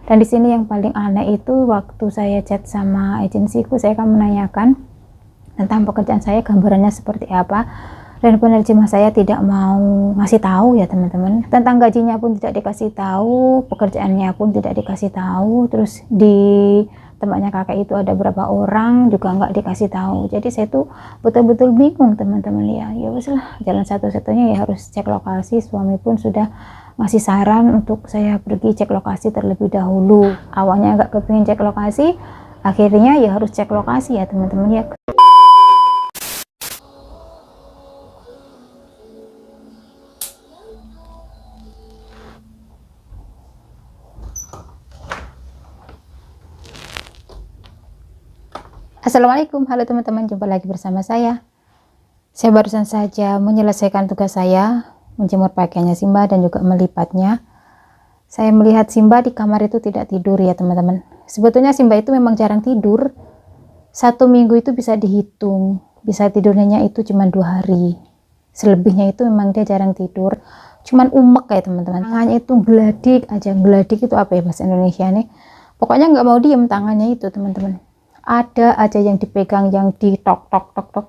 Dan di sini yang paling aneh itu waktu saya chat sama agensiku, saya akan menanyakan tentang pekerjaan saya, gambarannya seperti apa, dan penerjemah saya tidak mau ngasih tahu ya teman-teman. Tentang gajinya pun tidak dikasih tahu, pekerjaannya pun tidak dikasih tahu, terus di tempatnya kakek itu ada berapa orang juga nggak dikasih tahu. Jadi saya tuh betul-betul bingung teman-teman ya. Ya wes lah, jalan satu-satunya ya harus cek lokasi. Suami pun sudah ngasih saran untuk saya pergi cek lokasi terlebih dahulu. Awalnya nggak kepingin cek lokasi, akhirnya ya harus cek lokasi ya teman-teman ya. Assalamualaikum, halo teman-teman, jumpa lagi bersama saya. Saya barusan saja menyelesaikan tugas saya, menjemur pakaiannya Simba dan juga melipatnya. Saya melihat Simba di kamar itu tidak tidur ya teman-teman. Sebetulnya Simba itu memang jarang tidur. 1 minggu itu bisa dihitung, bisa tidurnya itu cuma 2 hari. Selebihnya itu memang dia jarang tidur. Cuman umek kayak teman-teman. Tangannya itu geladik aja. Geladik itu apa ya bahasa Indonesia nih? Pokoknya nggak mau diem tangannya itu teman-teman. Ada aja yang dipegang, yang ditok tok tok tok,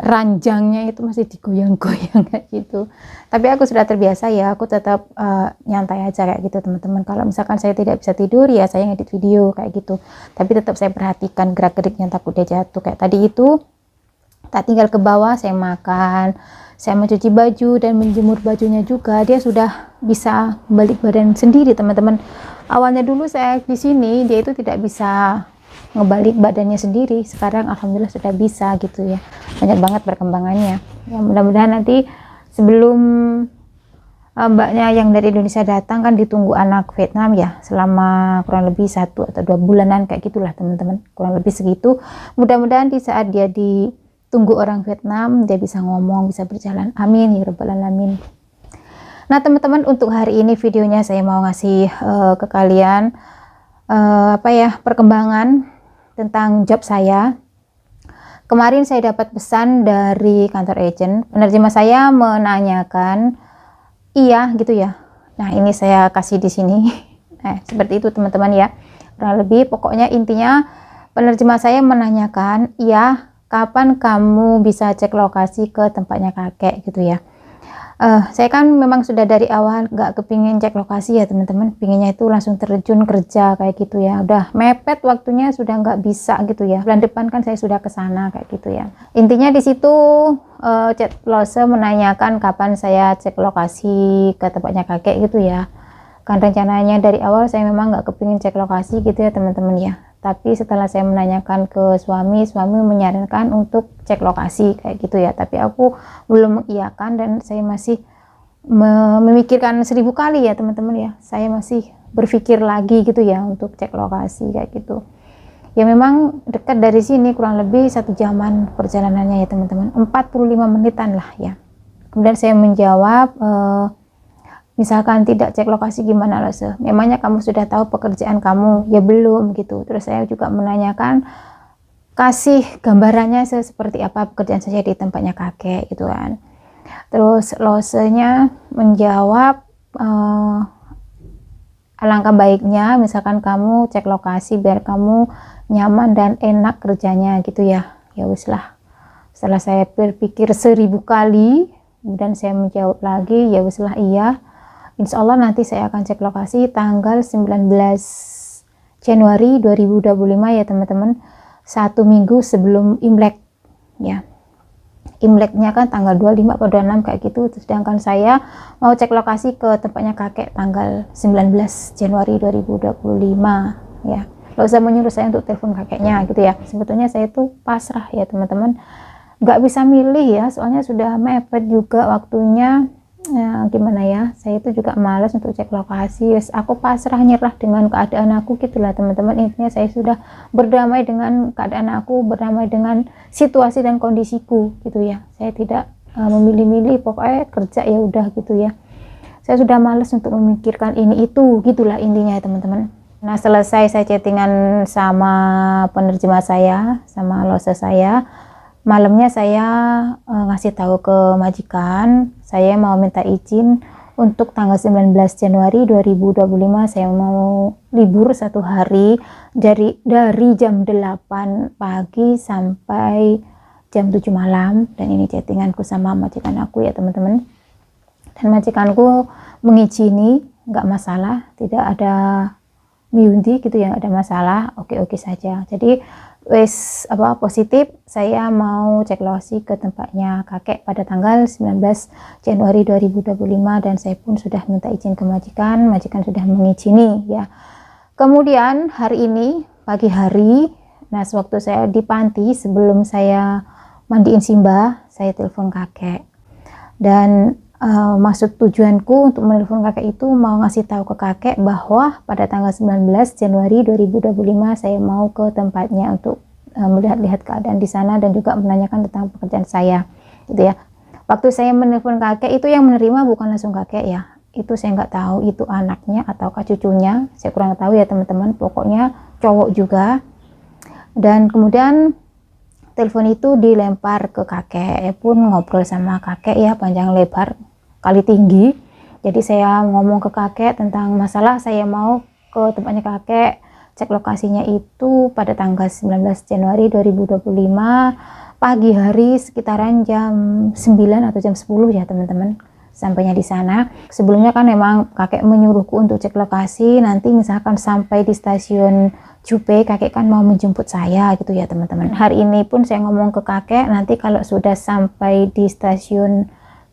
ranjangnya itu masih digoyang-goyang kayak gitu. Tapi aku sudah terbiasa ya, aku tetap nyantai aja kayak gitu teman-teman. Kalau misalkan saya tidak bisa tidur ya saya ngedit video kayak gitu, tapi tetap saya perhatikan gerak-geriknya, takut dia jatuh. Kayak tadi itu tak tinggal ke bawah, saya makan, saya mencuci baju dan menjemur bajunya juga, dia sudah bisa balik badan sendiri teman-teman. Awalnya dulu saya di sini dia itu tidak bisa ngebalik badannya sendiri, sekarang alhamdulillah sudah bisa gitu ya. Banyak banget perkembangannya ya. Mudah-mudahan nanti sebelum mbaknya yang dari Indonesia datang, kan ditunggu anak Vietnam ya selama kurang lebih 1 atau 2 bulanan kayak gitulah teman-teman, kurang lebih segitu. Mudah-mudahan di saat dia ditunggu orang Vietnam dia bisa ngomong, bisa berjalan, amin ya rabbal alamin. Nah teman-teman, untuk hari ini videonya saya mau ngasih ke kalian perkembangan tentang job saya. Kemarin saya dapat pesan dari kantor agent, penerjemah saya menanyakan iya gitu ya. Nah ini saya kasih di sini. Seperti itu teman-teman ya, kurang lebih. Pokoknya intinya penerjemah saya menanyakan, iya kapan kamu bisa cek lokasi ke tempatnya kakek gitu ya. Saya kan memang sudah dari awal gak kepingin cek lokasi ya teman-teman, pinginnya itu langsung terjun kerja kayak gitu ya. Udah mepet waktunya, sudah nggak bisa gitu ya. Bulan depan kan saya sudah ke sana kayak gitu ya. Intinya di situ chat Lose menanyakan kapan saya cek lokasi ke tempatnya kakek gitu ya. Kan rencananya dari awal saya memang nggak kepingin cek lokasi gitu ya teman-teman ya. Tapi setelah saya menanyakan ke suami menyarankan untuk cek lokasi kayak gitu ya. Tapi aku belum mengiyakan dan saya masih memikirkan 1000 kali ya teman-teman ya. Saya masih berpikir lagi gitu ya untuk cek lokasi kayak gitu. Ya memang dekat dari sini, kurang lebih 1 jaman perjalanannya ya teman-teman. 45 menitan lah ya. Kemudian saya menjawab, misalkan tidak cek lokasi gimana Lose? Memangnya kamu sudah tahu pekerjaan kamu? Ya belum gitu. Terus saya juga menanyakan, kasih gambarannya seperti apa pekerjaan saya di tempatnya kakek gitu kan. Terus Lose-nya menjawab, alangkah baiknya misalkan kamu cek lokasi biar kamu nyaman dan enak kerjanya gitu ya. Ya wis lah. Setelah saya berpikir 1000 kali, kemudian saya menjawab lagi, ya wis lah iya. Insya Allah nanti saya akan cek lokasi tanggal 19 Januari 2025 ya teman-teman, 1 minggu sebelum Imlek ya. Imleknya kan tanggal 25 atau 26 kayak gitu. Sedangkan saya mau cek lokasi ke tempatnya kakek tanggal 19 Januari 2025 ya. Gak usah menyuruh saya untuk telepon kakeknya gitu ya. Sebetulnya saya itu pasrah ya teman-teman, nggak bisa milih ya, soalnya sudah mepet juga waktunya. Ya, gimana ya, saya itu juga malas untuk cek lokasi. Yes, aku pasrah, nyerah dengan keadaan aku gitulah teman-teman. Intinya saya sudah berdamai dengan keadaan aku, berdamai dengan situasi dan kondisiku gitu ya. Saya tidak memilih-milih, pokoknya kerja ya udah gitu ya. Saya sudah malas untuk memikirkan ini itu gitulah intinya ya teman-teman. Nah selesai saya chattingan sama penerjemah saya, sama Lose saya, malamnya saya ngasih tahu ke majikan saya mau minta izin untuk tanggal 19 Januari 2025 saya mau libur 1 hari dari jam 8 pagi sampai jam 7 malam. Dan ini chattinganku sama majikan aku ya teman-teman. Dan majikanku mengizini, nggak masalah, tidak ada miundi gitu ya, ada masalah, oke-oke saja. Jadi wes positif, saya mau cek lokasi ke tempatnya kakek pada tanggal 19 Januari 2025 dan saya pun sudah minta izin ke majikan sudah mengizini ya. Kemudian hari ini pagi hari, nah sewaktu saya di panti sebelum saya mandiin Simba, saya telepon kakek. Dan maksud tujuanku untuk menelpon kakek itu mau ngasih tahu ke kakek bahwa pada tanggal 19 Januari 2025 saya mau ke tempatnya untuk melihat-lihat keadaan di sana dan juga menanyakan tentang pekerjaan saya gitu ya. Waktu saya menelpon kakek itu yang menerima bukan langsung kakek ya, itu saya nggak tahu itu anaknya ataukah cucunya, saya kurang tahu ya teman-teman, pokoknya cowok juga. Dan kemudian telepon itu dilempar ke kakek, pun ngobrol sama kakek ya panjang lebar kali tinggi. Jadi saya ngomong ke kakek tentang masalah saya mau ke tempatnya kakek, cek lokasinya itu pada tanggal 19 Januari 2025 pagi hari sekitaran jam 9 atau jam 10 ya teman-teman sampainya di sana. Sebelumnya kan memang kakek menyuruhku untuk cek lokasi, nanti misalkan sampai di stasiun Jupe kakek kan mau menjemput saya gitu ya teman-teman. Hari ini pun saya ngomong ke kakek, nanti kalau sudah sampai di stasiun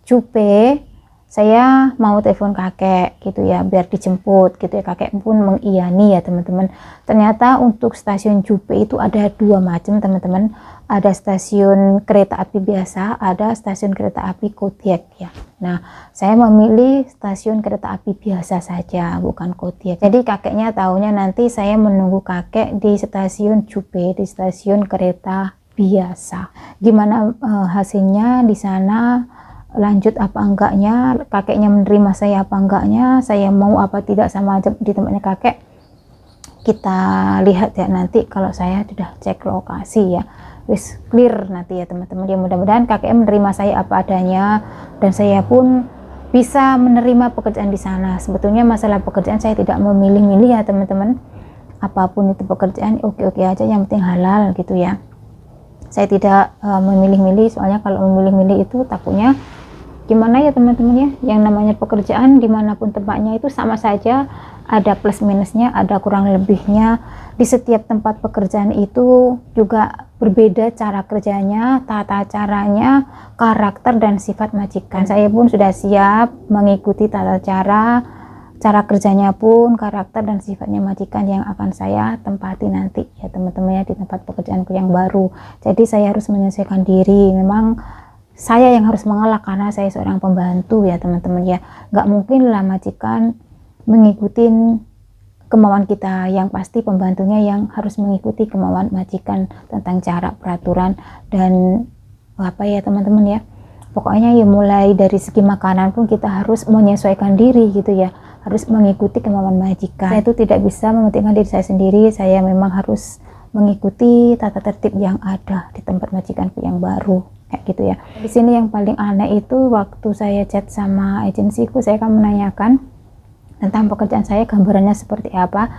Jupe saya mau telepon kakek gitu ya biar dijemput gitu ya. Kakek pun mengiyani ya teman-teman. Ternyata untuk stasiun Jupe itu ada 2 macam teman-teman, ada stasiun kereta api biasa, ada stasiun kereta api Kodiak ya. Nah saya memilih stasiun kereta api biasa saja, bukan Kodiak. Jadi kakeknya taunya nanti saya menunggu kakek di stasiun Jupe, di stasiun kereta biasa. Gimana hasilnya di sana, lanjut apa enggaknya, kakeknya menerima saya apa enggaknya, saya mau apa tidak sama di tempatnya kakek, kita lihat ya nanti kalau saya sudah cek lokasi ya. Wis clear nanti ya teman-teman ya, mudah-mudahan kakek menerima saya apa adanya dan saya pun bisa menerima pekerjaan di sana. Sebetulnya masalah pekerjaan saya tidak memilih-milih ya teman-teman, apapun itu pekerjaan oke-oke aja, yang penting halal gitu ya. Saya tidak memilih-milih, soalnya kalau memilih-milih itu takutnya gimana ya teman-teman ya, yang namanya pekerjaan dimanapun tempatnya itu sama saja, ada plus minusnya, ada kurang lebihnya. Di setiap tempat pekerjaan itu juga berbeda cara kerjanya, tata caranya, karakter dan sifat majikan. Saya pun sudah siap mengikuti tata cara kerjanya pun, karakter dan sifatnya majikan yang akan saya tempati nanti ya teman-teman ya, di tempat pekerjaanku yang baru. Jadi saya harus menyesuaikan diri. Memang saya yang harus mengalah karena saya seorang pembantu ya teman-teman ya. Nggak mungkin lah majikan mengikuti kemauan kita, yang pasti pembantunya yang harus mengikuti kemauan majikan tentang cara, peraturan dan apa ya teman-teman ya. Pokoknya ya mulai dari segi makanan pun kita harus menyesuaikan diri gitu ya, harus mengikuti kemauan majikan. Saya itu tidak bisa mementingkan diri saya sendiri, saya memang harus mengikuti tata tertib yang ada di tempat majikanku yang baru kayak gitu ya. Di sini yang paling aneh itu waktu saya chat sama agensiku, saya akan menanyakan tentang pekerjaan saya, gambarannya seperti apa,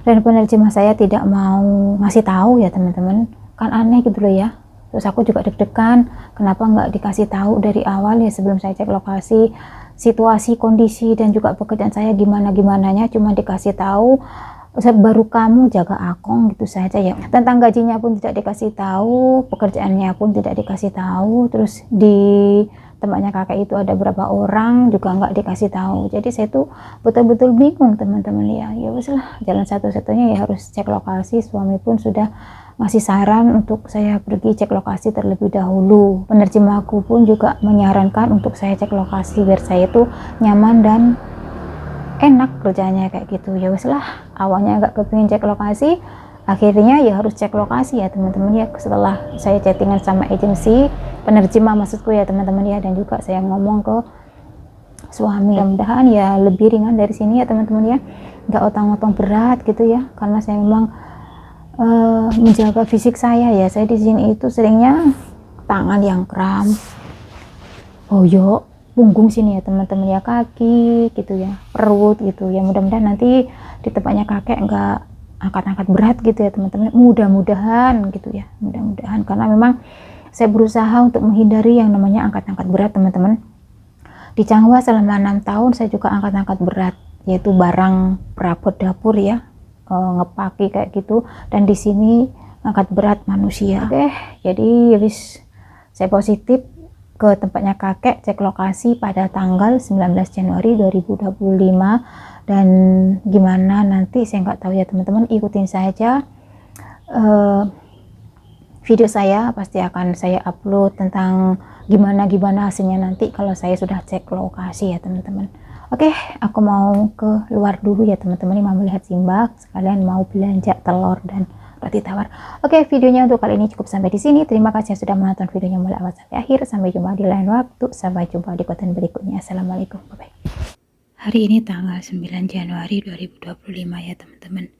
dan penerjemah saya tidak mau ngasih tahu ya teman-teman. Kan aneh gitu loh ya. Terus aku juga deg-degan, kenapa nggak dikasih tahu dari awal ya sebelum saya cek lokasi, situasi, kondisi dan juga pekerjaan saya gimana-gimananya, cuma dikasih tahu baru kamu jaga akong gitu saja ya. Tentang gajinya pun tidak dikasih tahu, pekerjaannya pun tidak dikasih tahu, terus di tempatnya kakek itu ada berapa orang juga nggak dikasih tahu. Jadi saya tuh betul-betul bingung teman-teman ya. Ya wes lah, jalan satu-satunya ya harus cek lokasi. Suami pun sudah ngasih saran untuk saya pergi cek lokasi terlebih dahulu. Penerjemahku pun juga menyarankan untuk saya cek lokasi biar saya itu nyaman dan enak kerjanya kayak gitu. Ya wes lah, awalnya nggak kepingin cek lokasi, akhirnya ya harus cek lokasi ya teman-teman ya. Setelah saya chattingan sama agensi penerjemah maksudku ya teman-teman ya, dan juga saya ngomong ke suami, mudah-mudahan ya lebih ringan dari sini ya teman-teman ya, nggak otang-otang berat gitu ya, karena saya memang menjaga fisik saya ya. Saya di sini itu seringnya tangan yang kram, boyok punggung sini ya teman-teman ya, kaki gitu ya, perut gitu ya. Mudah-mudahan nanti di tempatnya kakek nggak angkat-angkat berat gitu ya teman-teman, mudah-mudahan gitu ya, mudah-mudahan, karena memang saya berusaha untuk menghindari yang namanya angkat-angkat berat teman-teman. Di Changhua selama 6 tahun saya juga angkat-angkat berat, yaitu barang perabot dapur ya, ngepaki kayak gitu, dan di sini angkat berat manusia. Oke, jadi habis saya positif ke tempatnya kakek, cek lokasi pada tanggal 19 Januari 2025, dan gimana nanti saya nggak tahu ya teman-teman, ikutin saja video saya, pasti akan saya upload tentang gimana hasilnya nanti kalau saya sudah cek lokasi ya teman-teman. Oke, aku mau ke luar dulu ya teman-teman, ini mau melihat Simba, sekalian mau belanja telur dan roti tawar. Oke, videonya untuk kali ini cukup sampai di sini. Terima kasih sudah menonton videonya mulai awal sampai akhir. Sampai jumpa di lain waktu. Sampai jumpa di konten berikutnya. Assalamualaikum. Bye-bye. Hari ini tanggal 9 Januari 2025 ya teman-teman.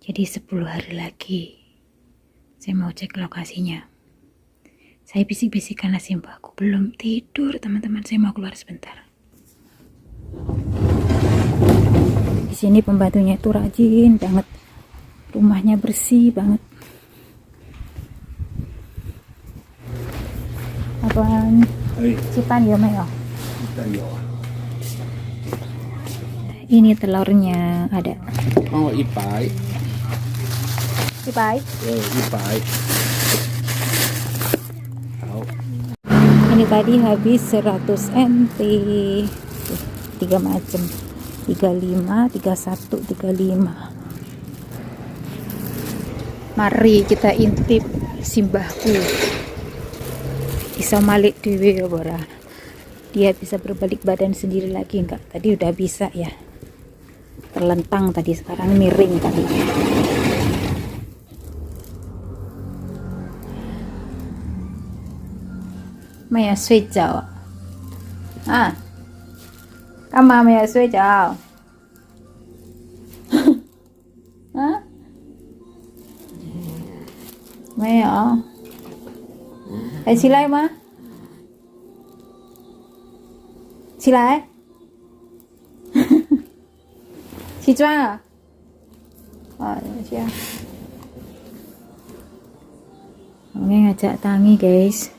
Jadi 10 hari lagi saya mau cek lokasinya. Saya bisik-bisik karena Simba aku belum tidur teman-teman. Saya mau keluar sebentar. Di sini pembantunya itu rajin banget. Rumahnya bersih banget. Apaan? Cipan ya, Mayo? Ini telurnya ada. Oh, ipai. Ipai? Ipai. Ini tadi habis 100 NT. 3 macam. 35, 31, 35. Mari kita intip simbahku. Bisa malik dewe ya bora. Dia bisa berbalik badan sendiri lagi enggak? Tadi udah bisa ya. Terlentang tadi, sekarang miring tadi. Maya sui jiao. Ah. Kama maya sui jiao. Hah? 没有，还起来吗？起来，起床了。Oh, ya. Oke, ngajak tangi guys.